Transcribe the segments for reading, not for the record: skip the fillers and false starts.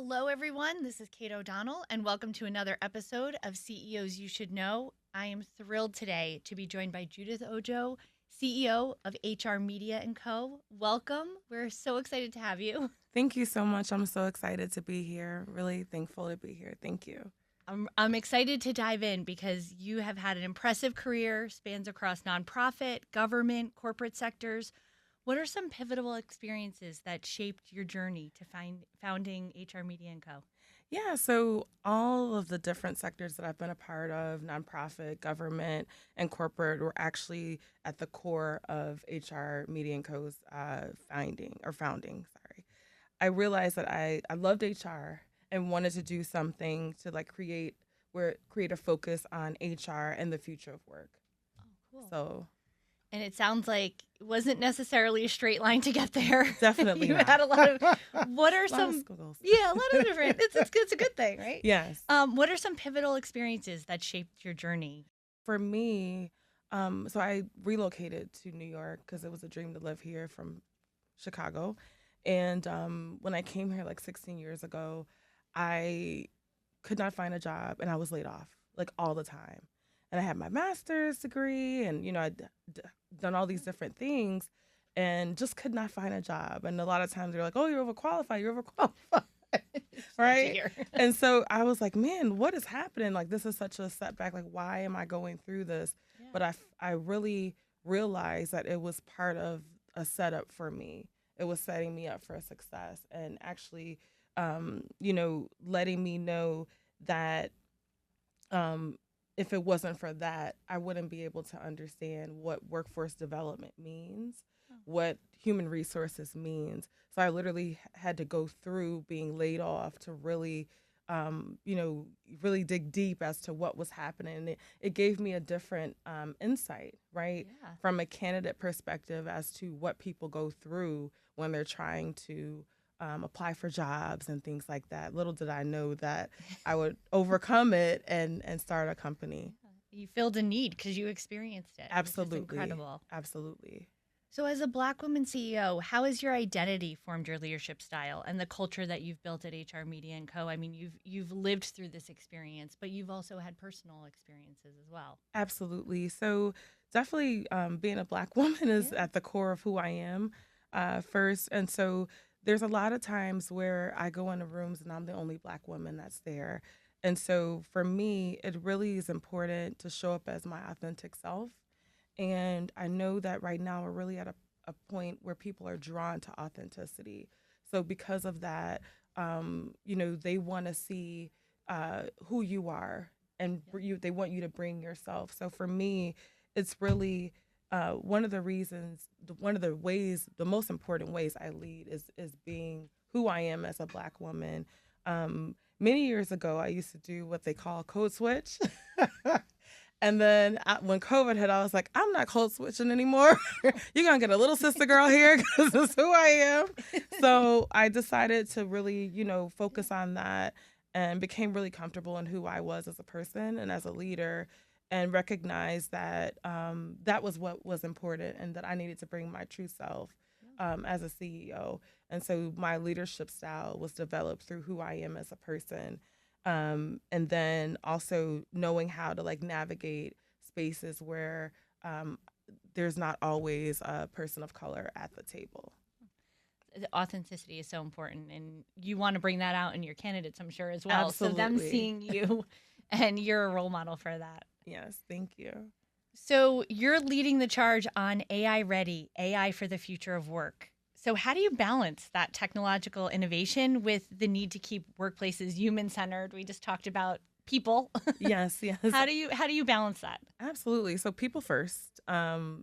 Hello, everyone. This is Kate O'Donnell, and welcome to another episode of CEOs You Should Know. I am thrilled today to be joined by Judith Ojo, CEO of HR Media & Co. Welcome. We're so excited to have you. Thank you so much. I'm so excited to be here. Really thankful to be here. Thank you. I'm excited to dive in because you have had an impressive career, spans across nonprofit, government, corporate sectors. What are some pivotal experiences that shaped your journey to founding HR Media & Co.? Yeah, so all of the different sectors that I've been a part of, nonprofit, government, and corporate, were actually at the core of HR Media and Co.'s founding. Sorry, I realized that I loved HR and wanted to do something to create a focus on HR and the future of work. Oh, cool. So And it sounds like it wasn't necessarily a straight line to get there. definitely You not. had a lot of, what are A lot of some, squiggles. yeah, a lot of different, it's a good thing, right? Yes. What are some pivotal experiences that shaped your journey? For me, so I relocated to New York because it was a dream to live here from Chicago. And when I came here like 16 years ago, I could not find a job and I was laid off like all the time. And I had my master's degree and, I'd done all these different things and just could not find a job. And a lot of times they're like, oh, you're overqualified. Right. And so I was like, man, what is happening? Like, this is such a setback. Like, why am I going through this? Yeah. But I really realized that it was part of a setup for me. It was setting me up for success and actually, letting me know that if it wasn't for that, I wouldn't be able to understand what workforce development means, what human resources means. So I literally had to go through being laid off to really, really dig deep as to what was happening. And it gave me a different insight, right? Yeah. From a candidate perspective as to what people go through when they're trying to apply for jobs and things like that. Little did I know that I would overcome it and start a company. You filled a need because you experienced it. Absolutely. Which is incredible. Absolutely. So as a Black woman CEO, how has your identity formed your leadership style and the culture that you've built at HR Media & Co.? I mean, you've lived through this experience, but you've also had personal experiences as well. Absolutely. So definitely being a Black woman is at the core of who I am first. And so there's a lot of times where I go into rooms and I'm the only Black woman that's there. And so for me, it really is important to show up as my authentic self. And I know that right now we're really at a point where people are drawn to authenticity. So because of that, they want to see who you are and they want you to bring yourself. So for me, it's really one of the most important ways I lead is being who I am as a Black woman. Many years ago, I used to do what they call code switch. And then when COVID hit, I was like, I'm not code switching anymore. You're going to get a little sister girl here because this is who I am. So I decided to really, focus on that and became really comfortable in who I was as a person and as a leader and recognized that that was what was important and that I needed to bring my true self as a CEO. And so my leadership style was developed through who I am as a person. And then also knowing how to navigate spaces where there's not always a person of color at the table. The authenticity is so important, and you want to bring that out in your candidates, I'm sure, as well. Absolutely. So them seeing you, and you're a role model for that. Yes, thank you. So you're leading the charge on AI ready, AI for the future of work. So how do you balance that technological innovation with the need to keep workplaces human-centered? We just talked about people. Yes. How do you balance that? Absolutely. So people first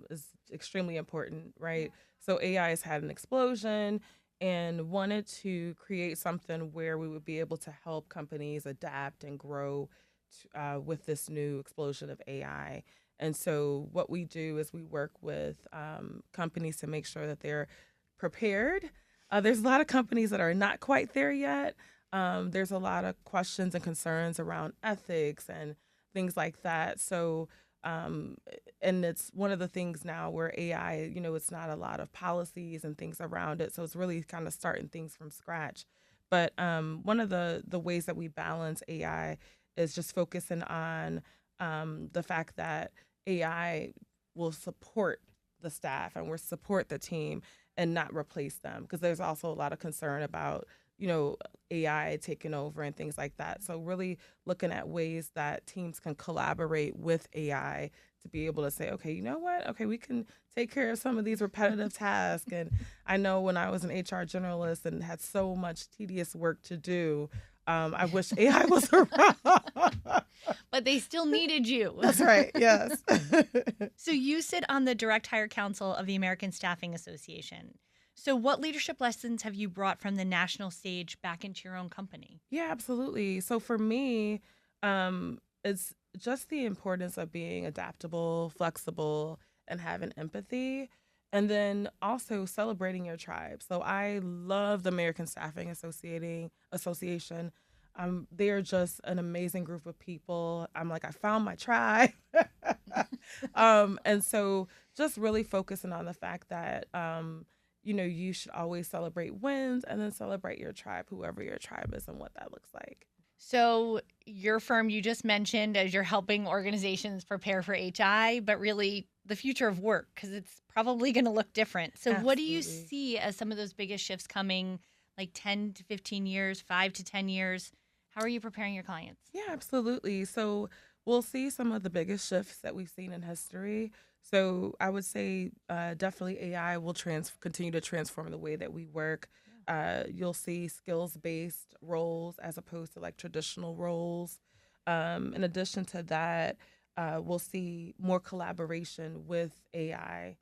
is extremely important, right? So AI has had an explosion and wanted to create something where we would be able to help companies adapt and grow with this new explosion of AI. And so what we do is we work with companies to make sure that they're prepared. There's a lot of companies that are not quite there yet. There's a lot of questions and concerns around ethics and things like that. So, and it's one of the things now where AI, it's not a lot of policies and things around it. So it's really kind of starting things from scratch. But one of the ways that we balance AI is just focusing on the fact that AI will support the staff and will support the team and not replace them, because there's also a lot of concern about AI taking over and things like that. So really looking at ways that teams can collaborate with AI to be able to say, okay, you know what? Okay, we can take care of some of these repetitive tasks. And I know when I was an HR generalist and had so much tedious work to do, I wish AI was around. But they still needed you. That's right. Yes. So you sit on the Direct Hire Council of the American Staffing Association. So what leadership lessons have you brought from the national stage back into your own company? Yeah, absolutely. So for me, it's just the importance of being adaptable, flexible, and having empathy. And then also celebrating your tribe. So I love the American Staffing Association. They are just an amazing group of people. I'm like, I found my tribe. And so just really focusing on the fact that you should always celebrate wins and then celebrate your tribe, whoever your tribe is, and what that looks like. So your firm you just mentioned as you're helping organizations prepare for HI, but really the future of work, because it's probably going to look different. So what do you Absolutely. see as some of those biggest shifts coming, like 10 to 15 years, 5 to 10 years? How are you preparing your clients? Yeah, absolutely. So we'll see some of the biggest shifts that we've seen in history. So I would say definitely AI will continue to transform the way that we work. You'll see skills based roles as opposed to like traditional roles. In addition to that, we'll see more collaboration with AI,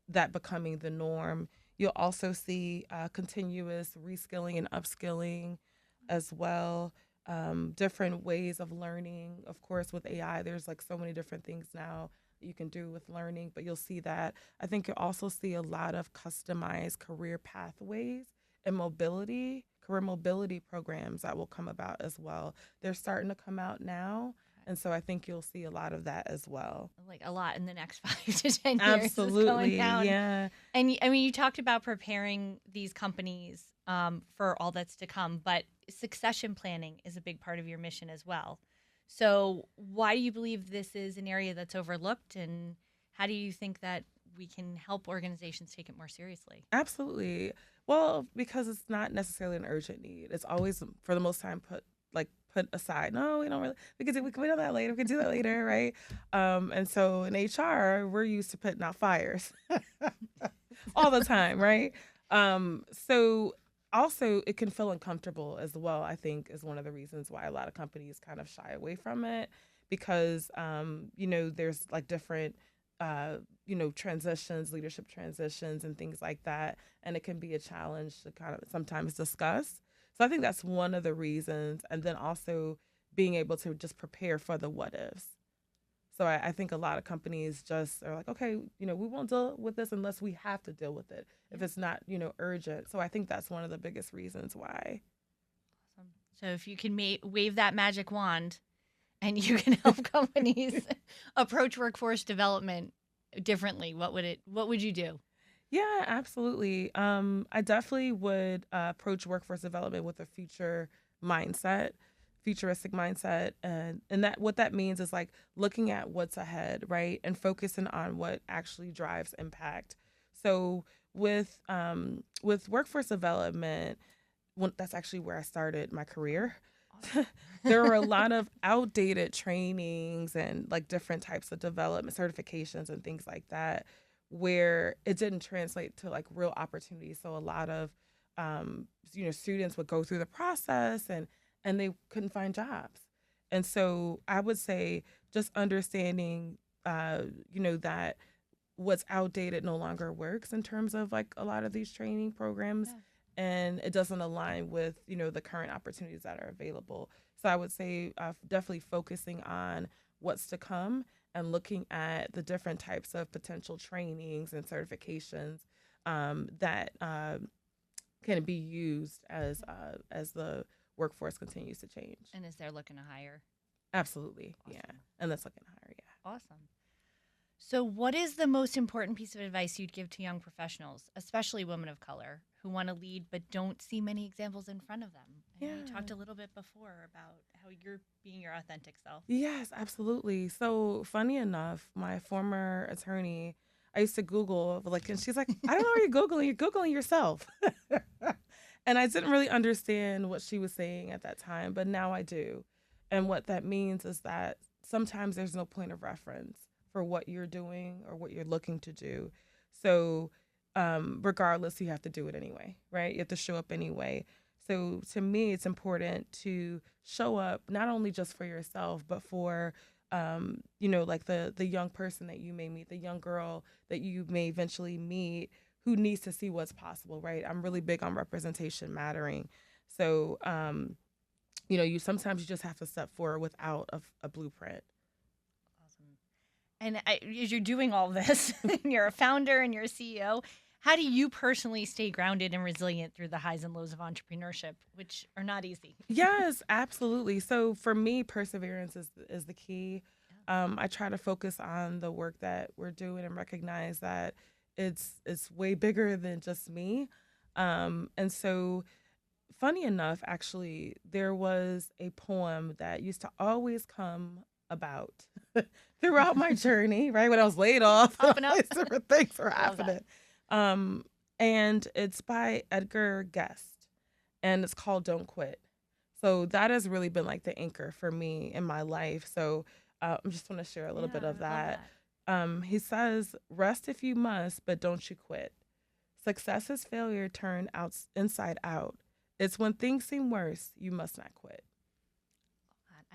that becoming the norm. You'll also see continuous reskilling and upskilling as well. Different ways of learning. Of course, with AI, there's like so many different things now that you can do with learning, but you'll see that. I think you'll also see a lot of customized career pathways and career mobility programs that will come about as well. They're starting to come out now. And so I think you'll see a lot of that as well. Like a lot in the next 5 to 10 years is going Absolutely. down. Yeah. And I mean, you talked about preparing these companies for all that's to come, but succession planning is a big part of your mission as well. So, why do you believe this is an area that's overlooked, and how do you think that we can help organizations take it more seriously? Absolutely. Well, because it's not necessarily an urgent need. It's always, for the most time, put aside. No, we don't really. We can do that later. We can do that later, right? And so in HR, we're used to putting out fires all the time, right? So also it can feel uncomfortable as well. I think is one of the reasons why a lot of companies kind of shy away from it, because there's like different transitions, leadership transitions, and things like that. And it can be a challenge to kind of sometimes discuss. So I think that's one of the reasons. And then also being able to just prepare for the what ifs. So I think a lot of companies just are like, okay, we won't deal with this unless we have to deal with it if it's not, urgent. So I think that's one of the biggest reasons why. Awesome. So, if you can wave that magic wand and you can help companies approach workforce development differently, what would you do? Yeah, absolutely. I definitely would approach workforce development with a futuristic mindset, and that what that means is like looking at what's ahead, right, and focusing on what actually drives impact. So with workforce development, that's actually where I started my career. Awesome. There were a lot of outdated trainings and like different types of development certifications and things like that, where it didn't translate to like real opportunities. So a lot of students would go through the process and they couldn't find jobs. And so I would say just understanding that what's outdated no longer works in terms of like a lot of these training programs, Yeah. and it doesn't align with the current opportunities that are available. So I would say definitely focusing on what's to come and looking at the different types of potential trainings and certifications that can be used as the workforce continues to change. And is they're looking to hire? Absolutely. Yeah. Awesome. And that's looking higher. Yeah. Awesome. So, what is the most important piece of advice you'd give to young professionals, especially women of color, who who want to lead but don't see many examples in front of them. I know you Yeah. talked a little bit before about how you're being your authentic self. Yes, absolutely. So funny enough, my former attorney, I used to Google, like, and she's like, I don't know what you're Googling. You're Googling yourself. And I didn't really understand what she was saying at that time, but now I do. And what that means is that sometimes there's no point of reference for what you're doing or what you're looking to do. So, regardless, you have to do it anyway, right? You have to show up anyway. So to me, it's important to show up not only just for yourself, but for, like the young person that you may meet, the young girl that you may eventually meet who needs to see what's possible, right? I'm really big on representation mattering. So, you sometimes you just have to step forward without a blueprint. Awesome. And as you're doing all this, and you're a founder and you're a CEO, how do you personally stay grounded and resilient through the highs and lows of entrepreneurship, which are not easy? Yes, absolutely. So for me, perseverance is the key. I try to focus on the work that we're doing and recognize that it's way bigger than just me. And so, funny enough, actually, there was a poem that used to always come about throughout my journey, right? When I was laid off, Popping up. different things were Love that. happening. And it's by Edgar Guest, and it's called Don't Quit. So that has really been like the anchor for me in my life. So I just want to share a little bit of Yeah, I love that. He says, rest if you must, but don't you quit. Success is failure turned inside out. It's when things seem worse, you must not quit.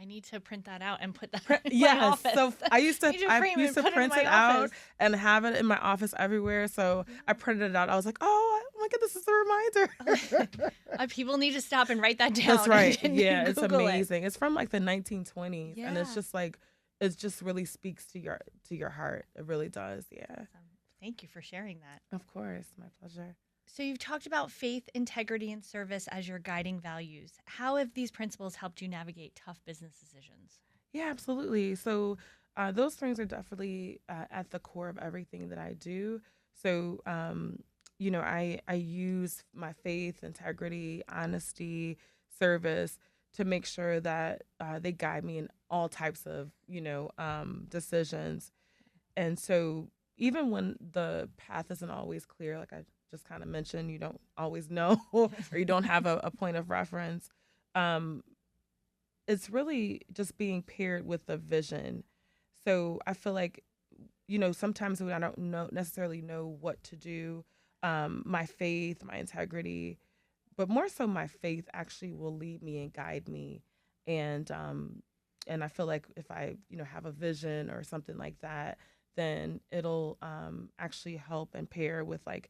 I need to print that out and put that in my Yes. office. So I used to put print in it my out office. and have it in my office everywhere. So I printed it out. I was like, oh my God, this is a reminder. People need to stop and write that down. That's right. And Yeah, it's Google amazing. It's from like the 1920s, and it's Yeah. just like it just really speaks to your heart. It really does. Yeah. Awesome. Thank you for sharing that. Of course, my pleasure. So you've talked about faith, integrity, and service as your guiding values. How have these principles helped you navigate tough business decisions? Yeah, absolutely. So those things are definitely at the core of everything that I do. So I use my faith, integrity, honesty, service to make sure that they guide me in all types of decisions. And so even when the path isn't always clear, like I just kind of mentioned, you don't always know or you don't have a point of reference. It's really just being paired with a vision. So I feel like, sometimes when I don't necessarily know what to do, my faith, my integrity, but more so my faith actually will lead me and guide me. And I feel like if I, have a vision or something like that, then it'll actually help and pair with like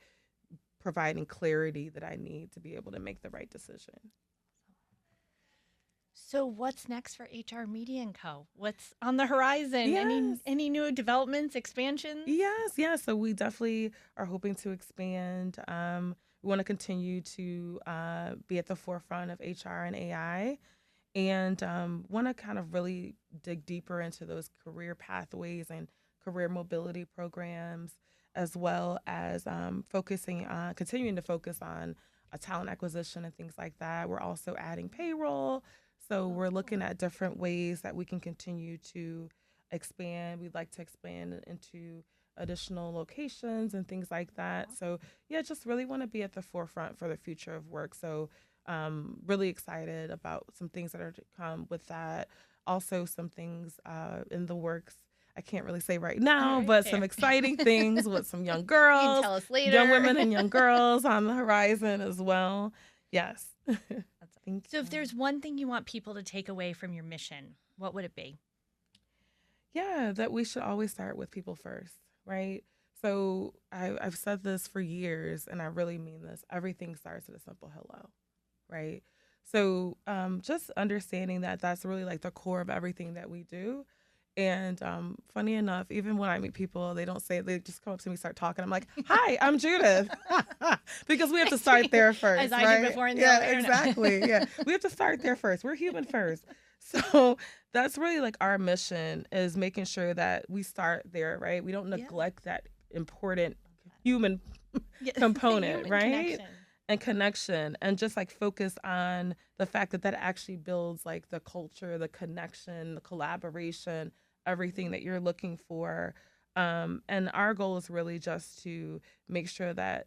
providing clarity that I need to be able to make the right decision. So what's next for HR Media & Co? What's on the horizon? Yes. Any new developments, expansions? Yes. So we definitely are hoping to expand. We want to continue to be at the forefront of HR and AI, and want to kind of really dig deeper into those career pathways and career mobility programs, as well as continuing to focus on talent acquisition and things like that. We're also adding payroll. So we're looking at different ways that we can continue to expand. We'd like to expand into additional locations and things like that. So yeah, just really want to be at the forefront for the future of work. So really excited about some things that are to come with that. Also some things in the works. I can't really say right now, but some exciting things with some young girls, You can tell us later. young women and young girls on the horizon as well. Yes. So if there's one thing you want people to take away from your mission, what would it be? Yeah, that we should always start with people first, right? So I've said this for years, and I really mean this. Everything starts with a simple hello, right? So just understanding that that's really like the core of everything that we do. And funny enough, even when I meet people, they just come up to me, start talking. I'm like, "Hi, I'm Judith," because we have to start there first. As I right? did before in the yeah, elevator. exactly. Yeah, we have to start there first. We're human first. So that's really like our mission is making sure that we start there, right? We don't neglect that important human component, Human right? connection. and connection, and just like focus on the fact that that actually builds like the culture, the connection, the collaboration, everything that you're looking for. And our goal is really just to make sure that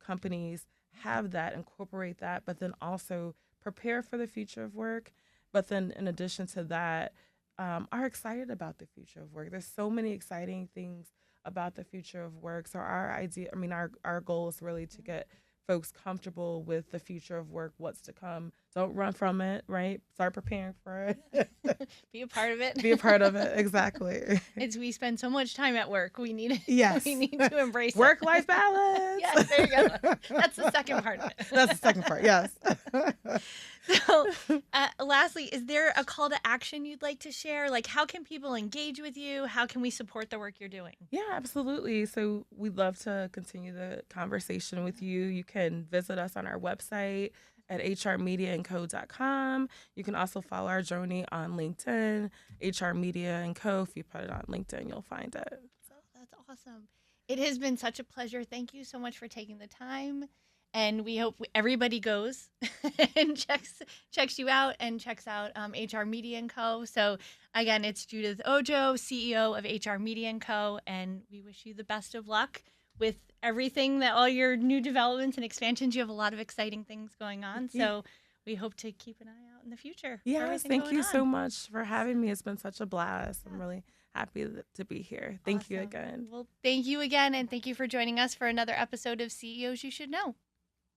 companies have that, incorporate that, but then also prepare for the future of work. But then in addition to that, are excited about the future of work. There's so many exciting things about the future of work. So our goal is really to get folks comfortable with the future of work, what's to come. Don't run from it, right? Start preparing for it. Be a part of it. Be a part of it, exactly. We spend so much time at work. We need Yes. we need to embrace Work-life balance. Yes, there you go. That's the second part of it. That's the second part, yes. So, lastly, is there a call to action you'd like to share? Like, how can people engage with you? How can we support the work you're doing? Yeah, absolutely. So we'd love to continue the conversation with you. You can visit us on our website at hrmediaandco.com. You can also follow our journey on LinkedIn, HR Media and Co. If you put it on LinkedIn, you'll find it. So that's awesome. It has been such a pleasure. Thank you so much for taking the time. And we hope everybody goes and checks you out and checks out HR Media & Co. So again, it's Judith Ojo, CEO of HR Media & Co. And we wish you the best of luck with everything, that all your new developments and expansions. You have a lot of exciting things going on. So we hope to keep an eye out in the future. Yes, thank you so much for having me. It's been such a blast. I'm really happy to be here. Thank you again. Well, thank you again. And thank you for joining us for another episode of CEOs You Should Know.